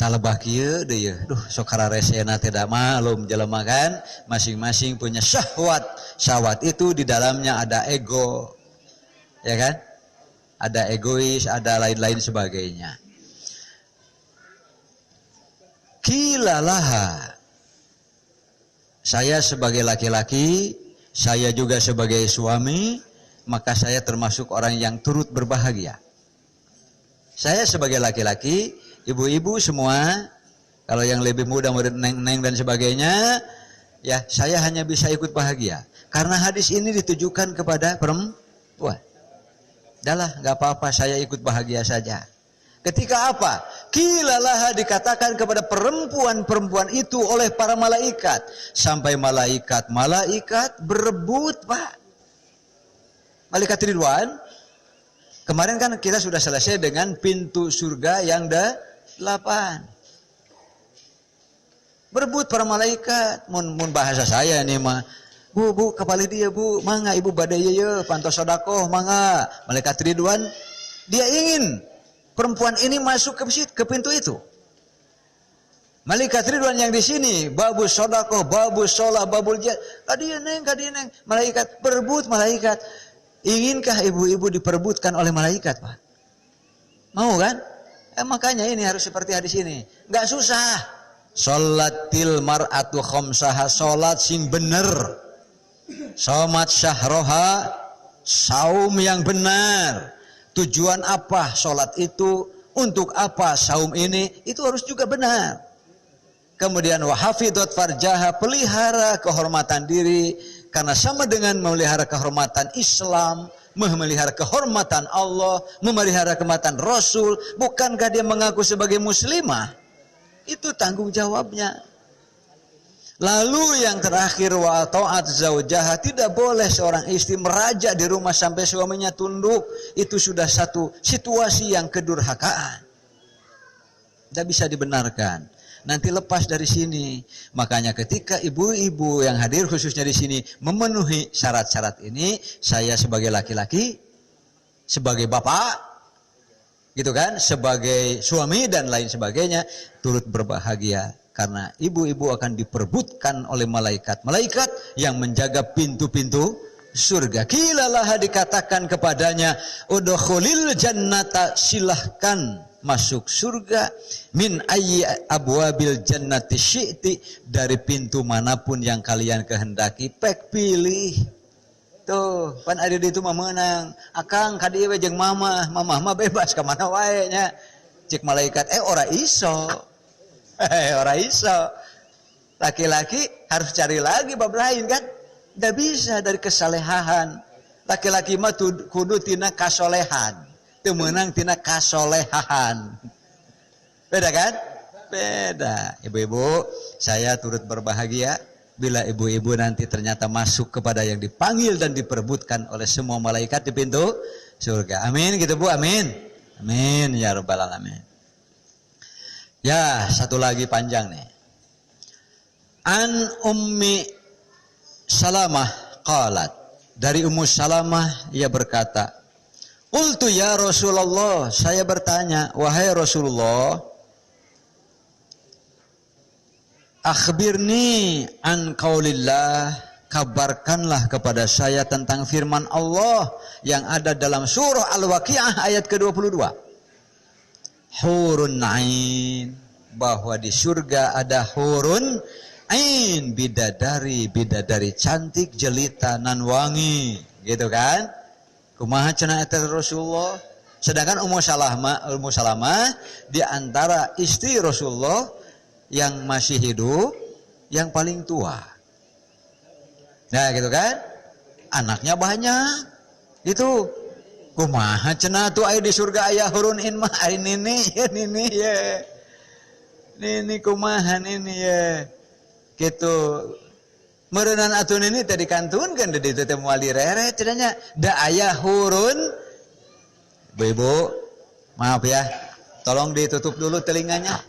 S2: Talebah kieu deui, sok kararesena tidak malum jelema kan, masing-masing punya syahwat. Syahwat itu di dalamnya ada ego, ya kan? Ada egois, ada lain-lain sebagainya. Kilalaha, saya sebagai laki-laki, saya juga sebagai suami, maka saya termasuk orang yang turut berbahagia. Saya sebagai laki-laki, ibu-ibu semua, kalau yang lebih muda, murid neng-neng dan sebagainya, ya saya hanya bisa ikut bahagia. Karena hadis ini ditujukan kepada perempuan. Dahlah, gak apa-apa, saya ikut bahagia saja. Ketika apa? Kilalaha, dikatakan kepada perempuan-perempuan itu oleh para malaikat. Sampai malaikat berebut, Pak. Malaikat Ridwan. Kemarin kan kita sudah selesai dengan pintu surga yang 8. Berebut para malaikat. Mun bahasa saya nih mah. Bu, kepala dia, Bu. Mangga ibu badai ye, pantos sodakoh, mangga. Malaikat Ridwan, dia ingin perempuan ini masuk ke pintu itu. Malaikat Ridwan yang di sini, babus sodakoh, babus sholah, babul jihad. Kadieu neng. Malaikat berebut, malaikat. Inginkah ibu-ibu diperebutkan oleh malaikat, Pak? Mau kan? Makanya ini harus seperti hadis ini. Gak susah. Sholatil mar'atu khamsaha, sholat sing bener. Somat syahroha, saum yang benar. Tujuan apa sholat itu, untuk apa saum ini, itu harus juga benar. Kemudian wahafidot farjaha, pelihara kehormatan diri, karena sama dengan memelihara kehormatan Islam, memelihara kehormatan Allah, memelihara kehormatan Rasul. Bukankah dia mengaku sebagai muslimah? Itu tanggung jawabnya. Lalu yang terakhir wa ta'at zaujaha, tidak boleh seorang istri meraja di rumah sampai suaminya tunduk. Itu sudah satu situasi yang kedurhakaan. Tidak bisa dibenarkan. nanti lepas dari sini. Makanya ketika ibu-ibu yang hadir khususnya di sini memenuhi syarat-syarat ini, saya sebagai laki-laki, sebagai bapak, gitu kan, sebagai suami dan lain sebagainya, turut berbahagia. Karena ibu-ibu akan diperebutkan oleh malaikat-malaikat yang menjaga pintu-pintu surga. Kilalah dikatakan kepadanya, udkhulil jannata, silahkan masuk surga, min ayyi abwabil jannati syi'ti, dari pintu manapun yang kalian kehendaki, pek pilih. Tuh, pan ada di itu mah menang. Akang kadieu we jeung mamah mah bebas ka mana wae nya. Cik malaikat, ora iso. Ora iso. Laki-laki harus cari lagi bab lain kan? Tidak bisa dari kesalehan. Laki-laki mah kudu tina kasolehan. Itu menang tina kasolehan. Beda kan? Beda. Ibu-ibu, saya turut berbahagia bila ibu-ibu nanti ternyata masuk kepada yang dipanggil dan diperebutkan oleh semua malaikat di pintu surga. Amin gitu Bu, amin. Amin ya rabbal alamin. Ya, satu lagi panjang nih. An Ummi Salamah qalat, dari Ummu Salamah ia berkata, qultu ya Rasulullah, saya bertanya, wahai Rasulullah, akhbirni an qaulillah, kabarkanlah kepada saya tentang firman Allah yang ada dalam surah Al-Waqiah ayat ke-22. Hurun ain, bahwa di surga ada hurun ain, bidadari cantik, jelita nan wangi, gitu kan? Kumaha cenah eta Rasulullah. Sedangkan Ummu Salamah di antara istri Rasulullah yang masih hidup yang paling tua. Nah, gitu kan? Anaknya banyak. Itu kumaha cenah tuh aya di surga aya hurun ain mah nini ya. Nini kumaha nini ya. Gitu meureunan atun ini tadi kantunkeun di ditu teh moal direre cenanya da aya hurun. Ibu, maaf ya, tolong ditutup dulu telinganya.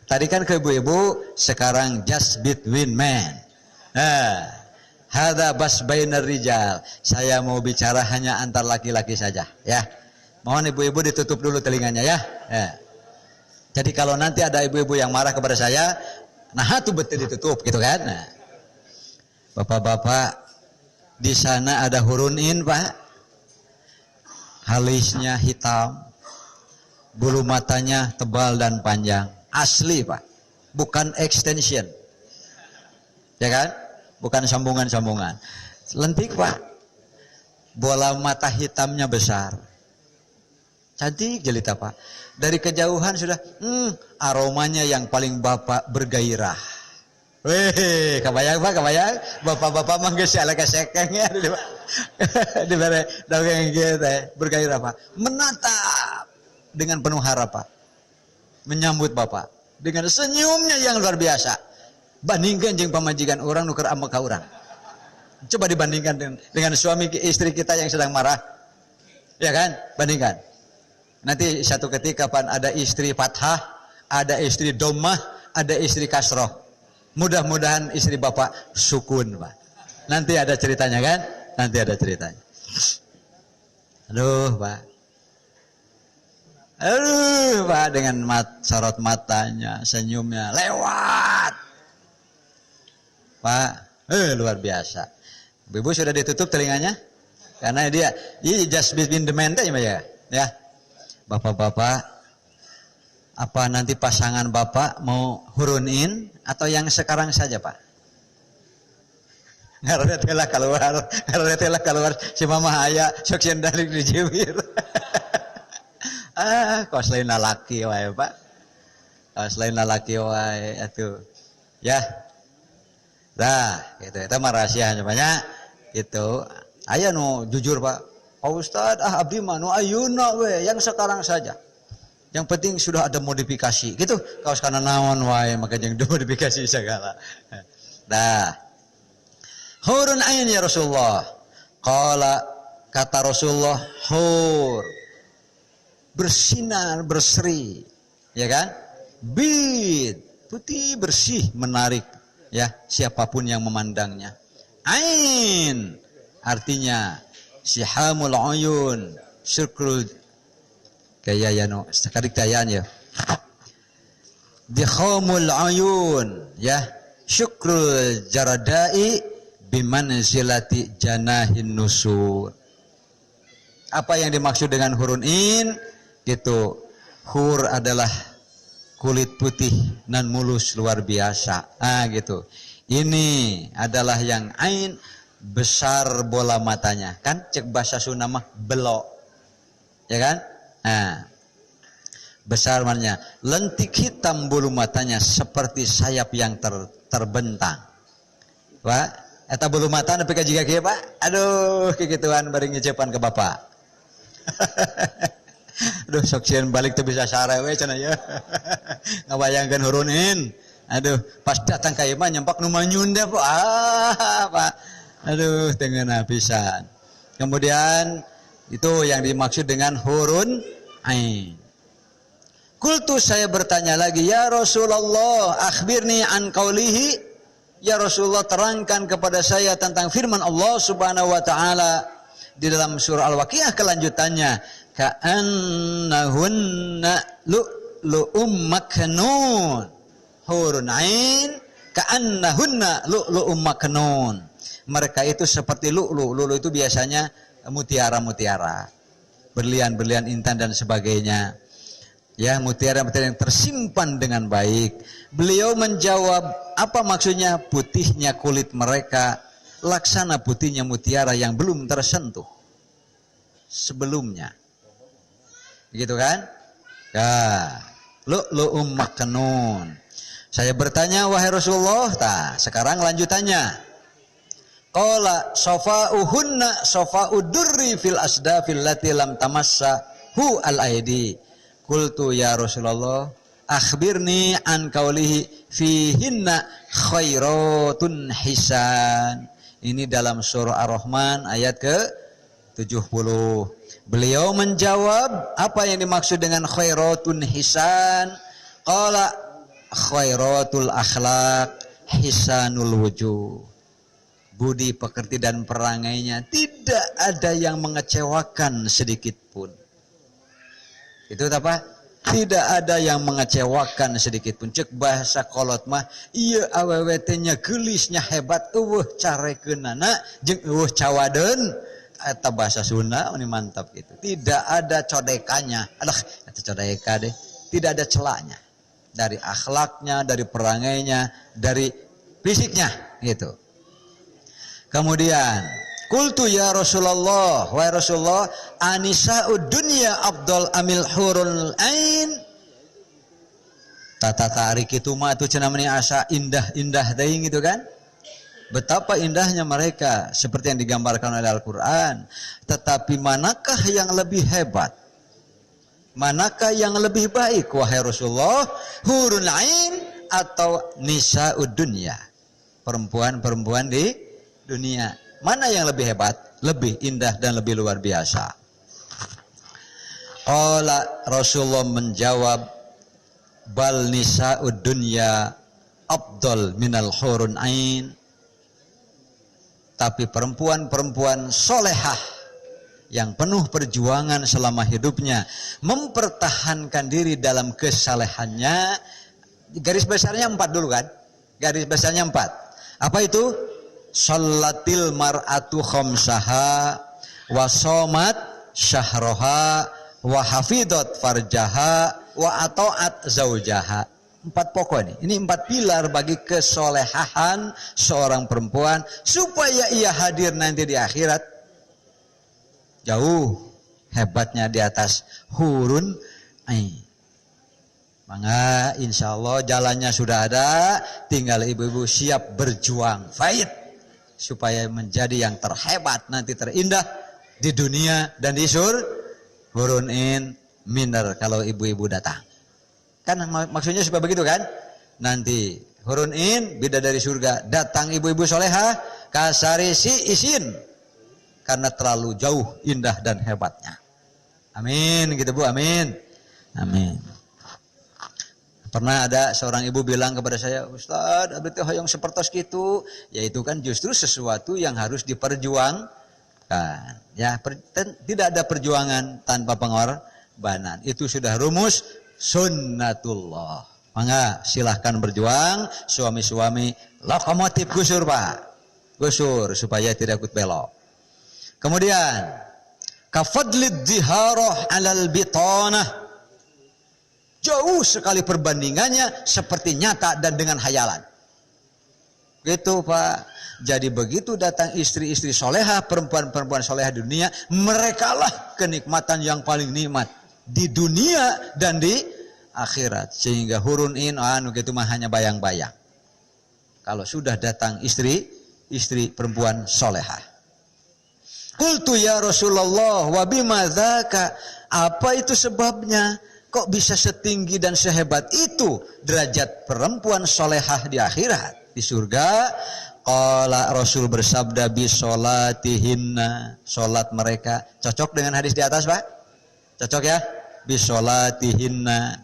S2: Tadi kan ke ibu-ibu, sekarang just between men. Nah, hadza bas bainar rijal. Saya mau bicara hanya antar laki-laki saja, ya. Mohon ibu-ibu ditutup dulu telinganya ya. Jadi kalau nanti ada ibu-ibu yang marah kepada saya, nah itu betul ditutup gitu kan. Nah, bapak-bapak, di sana ada hurun ain Pak. Halisnya hitam, bulu matanya tebal dan panjang. Asli Pak, bukan extension. Ya kan? Bukan sambungan-sambungan. Lentik Pak. Bola mata hitamnya besar. Cantik jelita Pak. Dari kejauhan sudah aromanya yang paling bapak bergairah. Weh, kebayang Pak, kebayang. Bapak-bapak mah geus alek sekengnya di bare dongeng gitu bergairah Pak. Menatap dengan penuh harapan. Menyambut Bapak dengan senyumnya yang luar biasa. Bandingkan jeung pamajikan orang nuker ambek ka urang. Coba dibandingkan dengan suami istri kita yang sedang marah. Ya kan? Bandingkan. Nanti satu ketika pan ada istri fathah, ada istri dhammah, ada istri kasroh. Mudah-mudahan istri Bapak sukun, Pak. Nanti ada ceritanya kan? Nanti ada ceritanya. Aduh, Pak. Aduh, Pak, dengan sorot matanya, senyumnya lewat. Pak, luar biasa. Ibu sudah ditutup telinganya? Karena dia just between the men ya. Bapak-bapak, apa nanti pasangan Bapak mau hurun ain atau yang sekarang saja, Pak? Ngaretelah keluar si mama aya sok sendalik di jibir. Kos lain lalaki wae Pak. Kos lain lalaki wae atuh. Ya. Dah, gitu. Eta mah rahasianya banyak gitu. Aya nu jujur Pak. Pak Ustad, abdi mah nu ayeuna we, yang sekarang saja. Yang penting sudah ada modifikasi. Gitu. Kaos kana naon wae maka jeung modifikasi segala. Dah. Hurun ain ya Rasulullah. Qala, kata Rasulullah, hur, bersinar, berseri, ya kan? Bid, putih bersih, menarik ya siapapun yang memandangnya. Ain artinya sihamul uyun, syukrul kaya ya no sekadik tayan ya. Dikhamul uyun ya, syukrul jaradai bimanzilati janahin nusur. Apa yang dimaksud dengan hurun in? Gitu. Hur adalah kulit putih nan mulus luar biasa. Gitu. Ini adalah yang ain, besar bola matanya. Kan cek bahasa Sunda mah belok. Ya kan? Besar matanya. Lentik hitam bulu matanya seperti sayap yang terbentang. Pak, eta bulu mata nepi ka jiga kieu, Pak. Aduh, kikituan bari ngecepan ke Bapak. Aduh, sok sieun balik teu bisa sare we cenah ya. Ngabayangkeun hurunin. Aduh, pas datang ka ieu mah nyempak nu manyun deh, Pak. Aduh, teu ngeunah pisan. Kemudian itu yang dimaksud dengan hurun ain. Kultu, saya bertanya lagi, ya Rasulullah, akhbirni an qaulihi. Ya Rasulullah, terangkan kepada saya tentang firman Allah Subhanahu wa taala di dalam surah Al-Waqiah kelanjutannya, ka'annahunna lu'lu'um maknun. Hurun ain ka'annahunna lu'lu'um maknun. Mereka itu seperti lu'lu'. Lu'lu' itu biasanya mutiara-mutiara, berlian-berlian intan dan sebagainya. Ya, mutiara-mutiara yang tersimpan dengan baik. Beliau menjawab, apa maksudnya? Putihnya kulit mereka laksana putihnya mutiara yang belum tersentuh sebelumnya. Gitu kan? Ya, lu'lu'um maknun. Saya bertanya, wahai Rasulullah, sekarang lanjutannya. Qala safa'uhunna safa'udurri fil asdafil lati lam tamassahu al-aidi. Qultu ya Rasulullah, akhbirni an qaulihi fihinna khairatun hisan. Ini dalam surah Ar-Rahman ayat ke-70. Beliau menjawab, apa yang dimaksud dengan khairatun hisan? Qala khairatul akhlaq hisanul wujuh. Budi pekerti dan perangainya tidak ada yang mengecewakan sedikit pun. Itu apa? Tidak ada yang mengecewakan sedikit pun. Cek bahasa kolot mah, iya awewe teh nya geulisnya hebat, eueuh carekeunana jeung eueuh cawadeun. Eta bahasa Sunda ini mantap gitu. Tidak ada codekannya. Alah, eta codeka deh. Tidak ada celahnya. Dari akhlaknya, dari perangainya, dari fisiknya gitu. Kemudian qultu ya Rasulullah, wahai Rasulullah, anisa'ud dunya afdal amil hurul ain. Tata tarik itu mah itu cenah meni asa indah-indah teuing gitu kan? Betapa indahnya mereka seperti yang digambarkan oleh Al-Qur'an. Tetapi manakah yang lebih hebat? Manakah yang lebih baik wahai Rasulullah? Hurul ain atau nisa'ud dunya? Perempuan-perempuan di dunia. Mana yang lebih hebat, lebih indah dan lebih luar biasa? Qala Rasulullah menjawab, bal nisa'ud dunya afdal minal hurun ain. Tapi perempuan-perempuan solehah yang penuh perjuangan selama hidupnya, mempertahankan diri dalam kesalehannya. Garis besarnya 4 dulu kan? Garis besarnya 4. Apa itu? Shallatil mar'atu khamsaha wa shamat syahroha wa hafidhat farjaha wa ata'at zaujaha. 4 pokok ini. Ini 4 pilar bagi kesolehahan seorang perempuan supaya ia hadir nanti di akhirat jauh hebatnya di atas hurun ain. Maka insya Allah jalannya sudah ada, tinggal ibu-ibu siap berjuang, fight, supaya menjadi yang terhebat, nanti terindah di dunia dan di hurun in minar kalau ibu-ibu datang. Kan maksudnya supaya begitu kan? Nanti hurun in bidadari surga, datang ibu-ibu soleha kasarisi isin karena terlalu jauh indah dan hebatnya. Amin gitu Bu, amin. Amin. Pernah ada seorang ibu bilang kepada saya, Ustaz, abdi teh hoyong sapertos kitu, yaitu kan justru sesuatu yang harus diperjuangkan. Ya, tidak ada perjuangan tanpa pengorbanan. Itu sudah rumus sunnatullah. Maka silahkan berjuang, suami-suami lokomotif gusur Pak. Gusur supaya tidak ikut belok. Kemudian kafadlid ziharah alal bitanah. Jauh sekali perbandingannya seperti nyata dan dengan hayalan. Gitu Pak. Jadi begitu datang istri-istri soleha, perempuan-perempuan soleha di dunia, merekalah kenikmatan yang paling nikmat di dunia dan di akhirat. Sehingga hurun-in, gitu mah hanya bayang-bayang. Kalau sudah datang istri perempuan soleha. Qultu ya Rasulullah wa bima dzaka? Apa itu sebabnya? Kok bisa setinggi dan sehebat itu derajat perempuan solehah di akhirat, di surga? Qala Rasul bersabda bisolatihinna, solat mereka. Cocok dengan hadis di atas Pak? Cocok ya? Bisolatihinna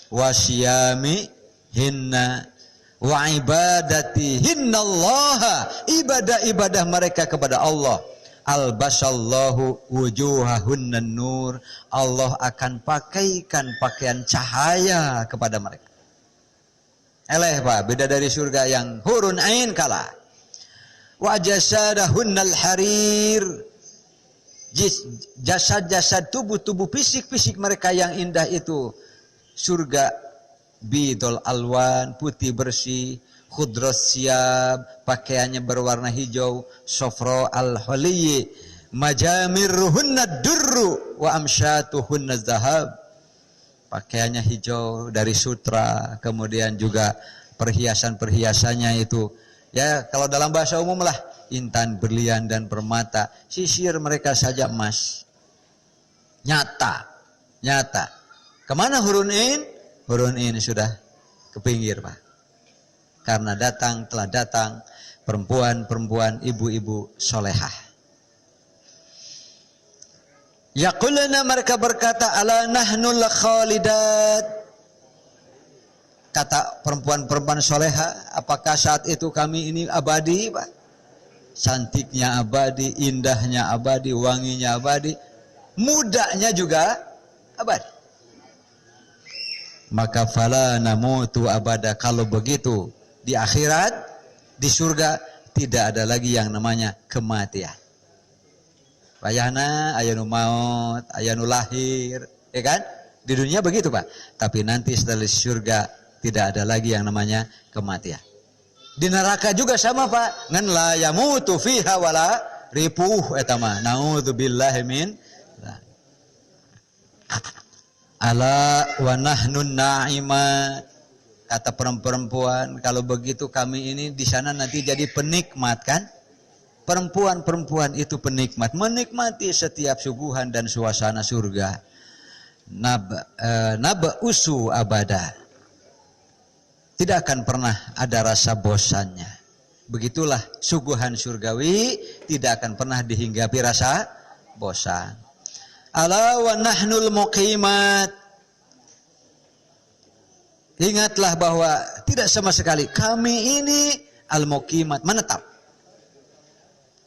S2: wasyamihinna wa ibadatihinna Allah, ibadah-ibadah mereka kepada Allah. Albasallahu wujuhahunna nur, Allah akan pakaikan pakaian cahaya kepada mereka. Eleh Pak, beda dari surga yang hurun ain kala. Wa jasadahunna al-harir, jasad-jasad tubuh-tubuh fisik-fisik mereka yang indah itu surga bidul alwan, putih bersih, khudros siab, pakaiannya berwarna hijau, sofro al-holiyi, majamirruhunna durru wa amsyatuhunna zahab, pakaiannya hijau dari sutra, kemudian juga perhiasan-perhiasannya itu, ya kalau dalam bahasa umum lah, intan, berlian dan permata, sisir mereka saja emas. Nyata. Kemana hurun-in? Hurun-in sudah ke pinggir Pak. Karena telah datang perempuan-perempuan, ibu-ibu solehah. Yaquluna, mereka berkata, ala nahnul khalidat. Kata perempuan-perempuan solehah, apakah saat itu kami ini abadi Pak? Cantiknya abadi, indahnya abadi, wanginya abadi, mudanya juga abadi. Maka fala namutu abada, kalau begitu di akhirat, di surga tidak ada lagi yang namanya kematian. Ayahna, ayanu maut, ayanu lahir, ya kan? Di dunia begitu Pak. Tapi nanti setelah di surga tidak ada lagi yang namanya kematian. Di neraka juga sama Pak. Ngan la yamutu fiha wala ripuh etama. Naudzubillahi min. Ala wa nahnun na'imat. Kata perempuan, kalau begitu kami ini di sana nanti jadi penikmat kan? Perempuan-perempuan itu penikmat, menikmati setiap suguhan dan suasana surga. Naba'usu abada. Tidak akan pernah ada rasa bosannya. Begitulah suguhan surgawi, tidak akan pernah dihinggapi rasa bosan. Ala wa nahnul muqimat. Ingatlah bahwa tidak sama sekali kami ini al-muqimat, menetap.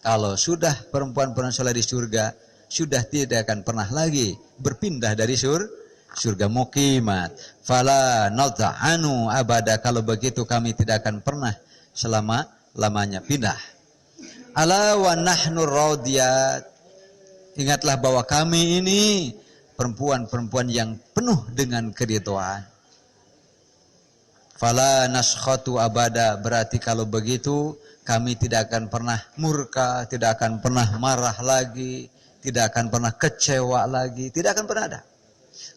S2: Kalau sudah perempuan-perempuan soleh di surga, sudah tidak akan pernah lagi berpindah dari surga muqimat. Fala nadha'anu abada, kalau begitu kami tidak akan pernah selama-lamanya pindah. Ala wa nahnu radiyat. Ingatlah bahwa kami ini perempuan-perempuan yang penuh dengan keridhaan. Fala naskhatu abada, berarti kalau begitu kami tidak akan pernah murka, tidak akan pernah marah lagi, tidak akan pernah kecewa lagi, tidak akan pernah ada.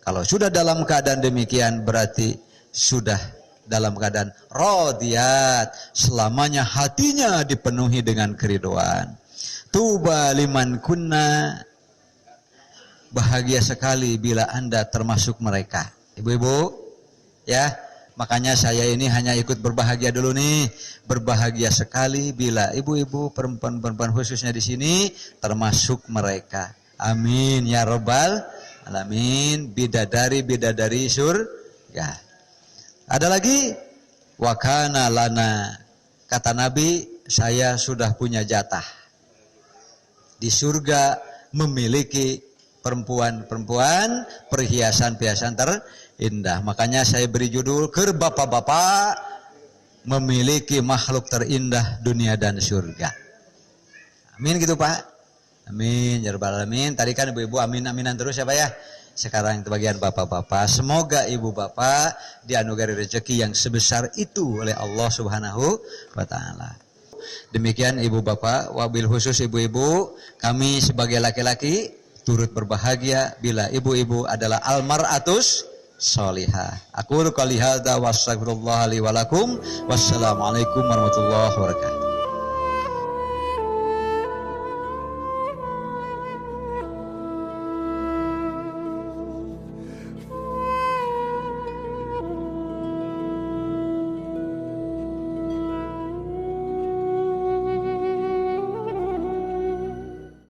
S2: Kalau sudah dalam keadaan demikian berarti sudah dalam keadaan radiyat, selamanya hatinya dipenuhi dengan keridhaan. Tuba liman kunna, bahagia sekali bila Anda termasuk mereka. Ibu-ibu, ya. Makanya saya ini hanya ikut berbahagia dulu nih. Berbahagia sekali bila ibu-ibu, perempuan-perempuan khususnya di sini termasuk mereka. Amin ya rabbal alamin. Bidadari surga. Ada lagi, wa kana lana, kata Nabi, saya sudah punya jatah di surga memiliki perempuan-perempuan, perhiasan-perhiasan terindah. Makanya saya beri judul, Keur bapak-bapak memiliki makhluk terindah dunia dan surga. Amin gitu Pak. Amin ya rabbal alamin. Tadi kan ibu-ibu amin-aminan terus ya Pak ya. Sekarang bagian bapak-bapak, semoga ibu bapak dianugerahi rezeki yang sebesar itu oleh Allah Subhanahu wa taala. Demikian ibu bapak, wabil khusus ibu-ibu, kami sebagai laki-laki turut berbahagia bila ibu-ibu adalah almar'atus sholihah. Aku qouli hadza wa astaghfirullah li wa lakum. Wassalamualaikum warahmatullahi wabarakatuh.